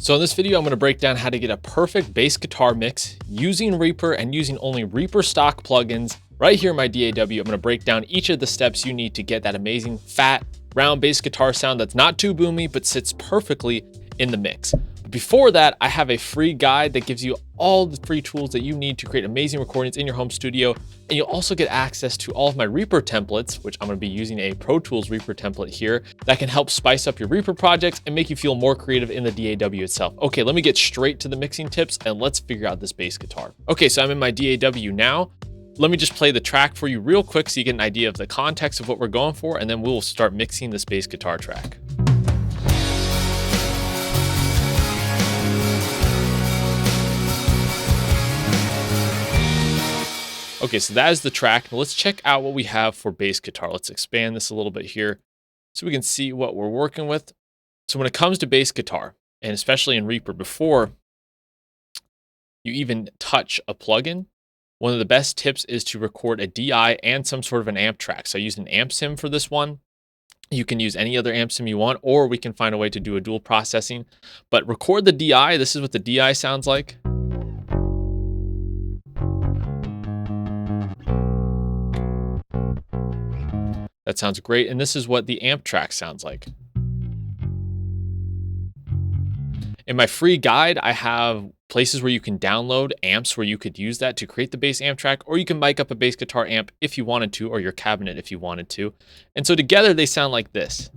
So in this video, I'm going to break down how to get a perfect bass guitar mix using Reaper and using only Reaper stock plugins. Right here in my DAW, I'm going to break down each of the steps you need to get that amazing fat, round bass guitar sound that's not too boomy, but sits perfectly in the mix. But before that, I have a free guide that gives you all the free tools that you need to create amazing recordings in your home studio. And you'll also get access to all of my Reaper templates, which I'm going to be using a Pro Tools Reaper template here that can help spice up your Reaper projects and make you feel more creative in the DAW itself. Okay, let me get straight to the mixing tips and let's figure out this bass guitar. Okay, so I'm in my DAW now. Let me just play the track for you real quick so you get an idea of the context of what we're going for, and then we'll start mixing this bass guitar track. Okay, so that is the track. Now let's check out what we have for bass guitar. Let's expand this a little bit here so we can see what we're working with. So when it comes to bass guitar, and especially in Reaper, before you even touch a plugin, one of the best tips is to record a DI and some sort of an amp track. So I used an amp sim for this one. You can use any other amp sim you want, or we can find a way to do a dual processing. But record the DI. This is what the DI sounds like. That sounds great. And this is what the amp track sounds like. In my free guide, I have places where you can download amps where you could use that to create the bass amp track, or you can mic up a bass guitar amp if you wanted to, or your cabinet if you wanted to. And so together they sound like this.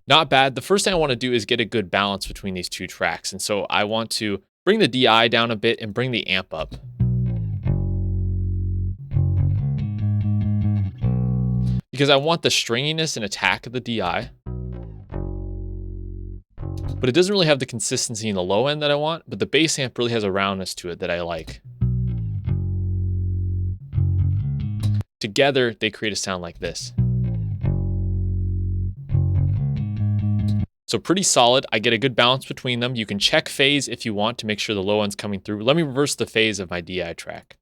Not bad. The first thing I want to do is get a good balance between these two tracks. And so I want to bring the DI down a bit and bring the amp up. Because I want the stringiness and attack of the DI, but it doesn't really have the consistency in the low end that I want, but the bass amp really has a roundness to it that I like. Together, they create a sound like this. So pretty solid. I get a good balance between them. You can check phase if you want to make sure the low end's coming through. Let me reverse the phase of my DI track.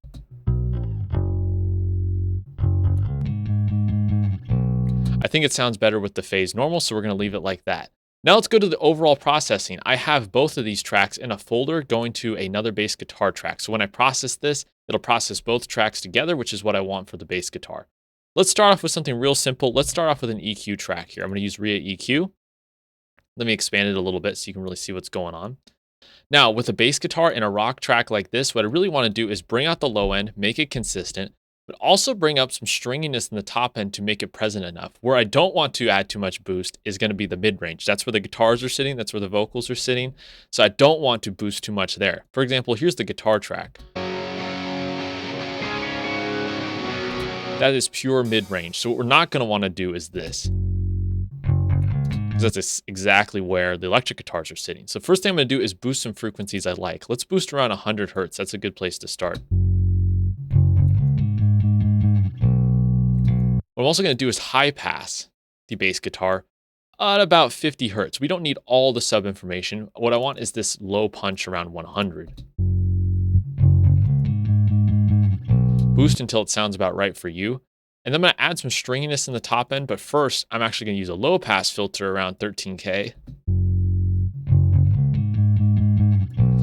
I think it sounds better with the phase normal, so we're going to leave it like that. Now let's go to the overall processing. I have both of these tracks in a folder going to another bass guitar track. So when I process this, it'll process both tracks together, which is what I want for the bass guitar. Let's start off with something real simple. Let's start off with an EQ track here. I'm going to use REAPER. Let me expand it a little bit so you can really see what's going on. Now with a bass guitar and a rock track like this, what I really want to do is bring out the low end, make it consistent, but also bring up some stringiness in the top end to make it present enough. Where I don't want to add too much boost is going to be the mid-range. That's where the guitars are sitting. That's where the vocals are sitting. So I don't want to boost too much there. For example, here's the guitar track. That is pure mid-range. So what we're not going to want to do is this, because that's exactly where the electric guitars are sitting. So first thing I'm going to do is boost some frequencies I like. Let's boost around 100 Hertz. That's a good place to start. What I'm also going to do is high pass the bass guitar at about 50 Hertz. We don't need all the sub information. What I want is this low punch around 100. Boost until it sounds about right for you. And then I'm going to add some stringiness in the top end, but first I'm actually going to use a low pass filter around 13K.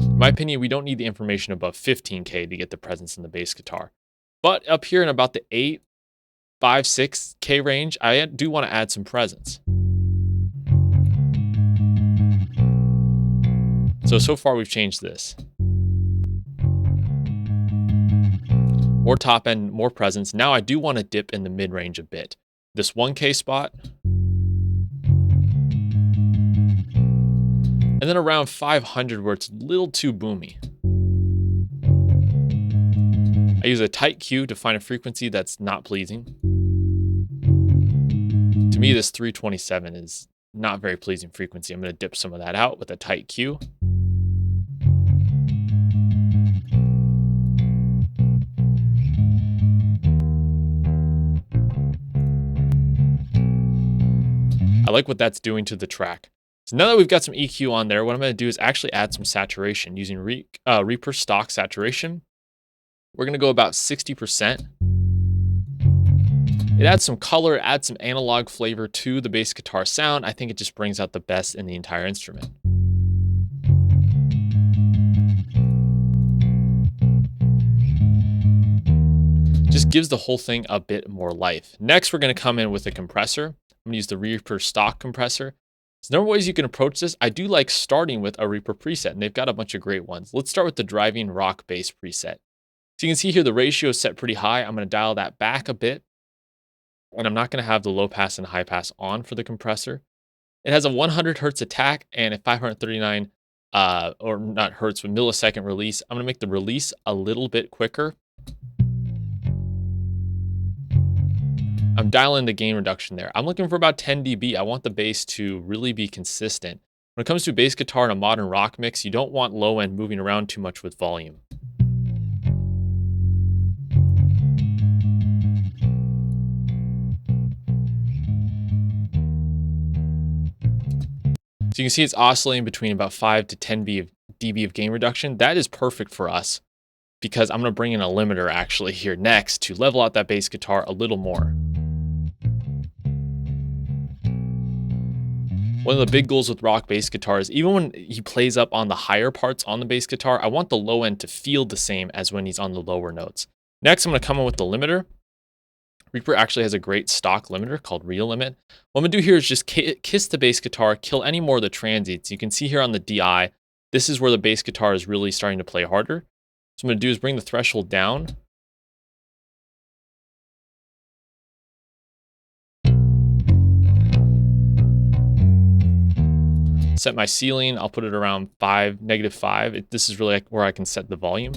In my opinion, we don't need the information above 15K to get the presence in the bass guitar. But up here in about the 8, 5, 6K range, I do want to add some presence. So far we've changed this. More top end, more presence. Now I do want to dip in the mid-range a bit. This 1K spot. And then around 500 where it's a little too boomy. I use a tight Q to find a frequency that's not pleasing. To me, this 327 is not very pleasing frequency. I'm going to dip some of that out with a tight Q. I like what that's doing to the track. So now that we've got some EQ on there, what I'm going to do is actually add some saturation using Reaper stock saturation. We're going to go about 60%. It adds some color, adds some analog flavor to the bass guitar sound. I think it just brings out the best in the entire instrument. Just gives the whole thing a bit more life. Next, we're going to come in with a compressor. I'm going to use the Reaper stock compressor. There's number of ways you can approach this. I do like starting with a Reaper preset, and they've got a bunch of great ones. Let's start with the driving rock bass preset. So you can see here the ratio is set pretty high. I'm going to dial that back a bit, and I'm not going to have the low pass and high pass on for the compressor. It has a 100 hertz attack and a 539, or not hertz, but millisecond release. I'm going to make the release a little bit quicker. I'm dialing the gain reduction there. I'm looking for about 10 dB. I want the bass to really be consistent. When it comes to bass guitar in a modern rock mix, you don't want low end moving around too much with volume. So you can see it's oscillating between about 5 to 10 dB of gain reduction. That is perfect for us because I'm going to bring in a limiter actually here next to level out that bass guitar a little more. One of the big goals with rock bass guitars, even when he plays up on the higher parts on the bass guitar, I want the low end to feel the same as when he's on the lower notes. Next, I'm going to come in with the limiter. Reaper actually has a great stock limiter called Real Limit. What I'm going to do here is just kiss the bass guitar, kill any more of the transients. You can see here on the DI, this is where the bass guitar is really starting to play harder. So what I'm going to do is bring the threshold down. Set my ceiling, I'll put it around -5. This is really where I can set the volume.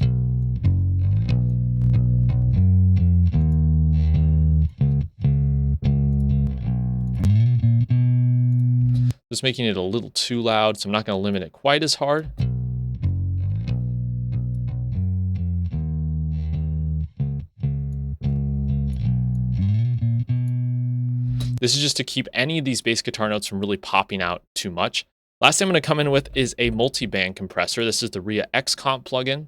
Just making it a little too loud, so I'm not going to limit it quite as hard. This is just to keep any of these bass guitar notes from really popping out too much. Last thing I'm going to come in with is a multi-band compressor. This is the REA X Comp plugin.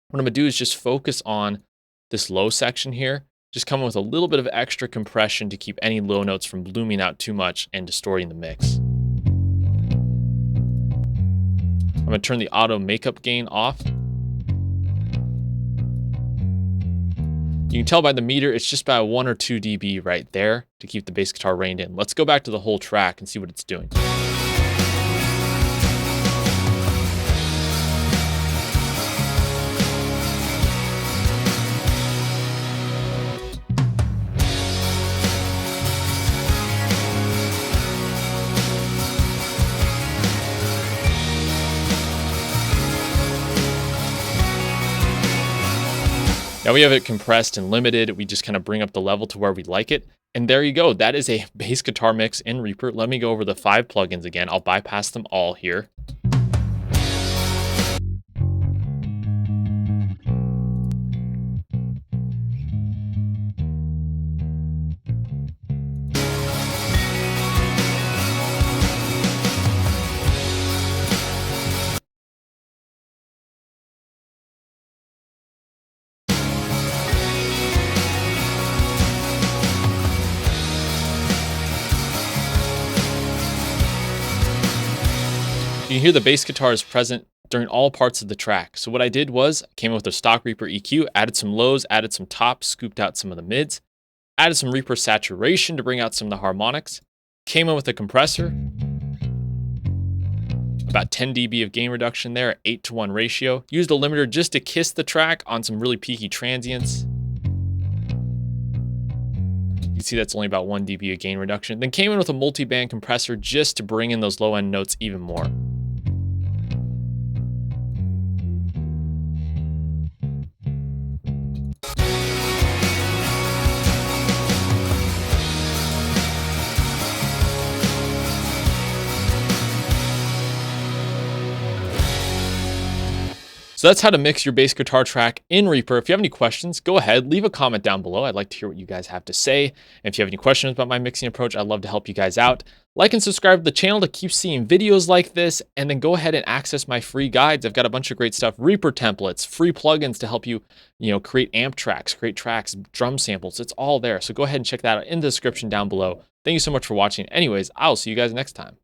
What I'm going to do is just focus on this low section here. Just come in with a little bit of extra compression to keep any low notes from blooming out too much and distorting the mix. I'm going to turn the auto makeup gain off. You can tell by the meter, it's just about 1 or 2 dB right there to keep the bass guitar reined in. Let's go back to the whole track and see what it's doing. Now we have it compressed and limited. We just kind of bring up the level to where we like it. And there you go. That is a bass guitar mix in Reaper. Let me go over the 5 plugins again. I'll bypass them all here. You can hear the bass guitar is present during all parts of the track. So what I did was came in with a stock Reaper EQ, added some lows, added some tops, scooped out some of the mids, added some Reaper saturation to bring out some of the harmonics, came in with a compressor, about 10 dB of gain reduction there at 8:1 ratio, used a limiter just to kiss the track on some really peaky transients. You can see that's only about 1 dB of gain reduction. Then came in with a multi-band compressor just to bring in those low-end notes even more. So that's how to mix your bass guitar track in Reaper. If you have any questions, go ahead, leave a comment down below. I'd like to hear what you guys have to say. And if you have any questions about my mixing approach, I'd love to help you guys out. Like and subscribe to the channel to keep seeing videos like this, and then go ahead and access my free guides. I've got a bunch of great stuff, Reaper templates, free plugins to help you, create amp tracks, create tracks, drum samples. It's all there. So go ahead and check that out in the description down below. Thank you so much for watching. Anyways, I'll see you guys next time.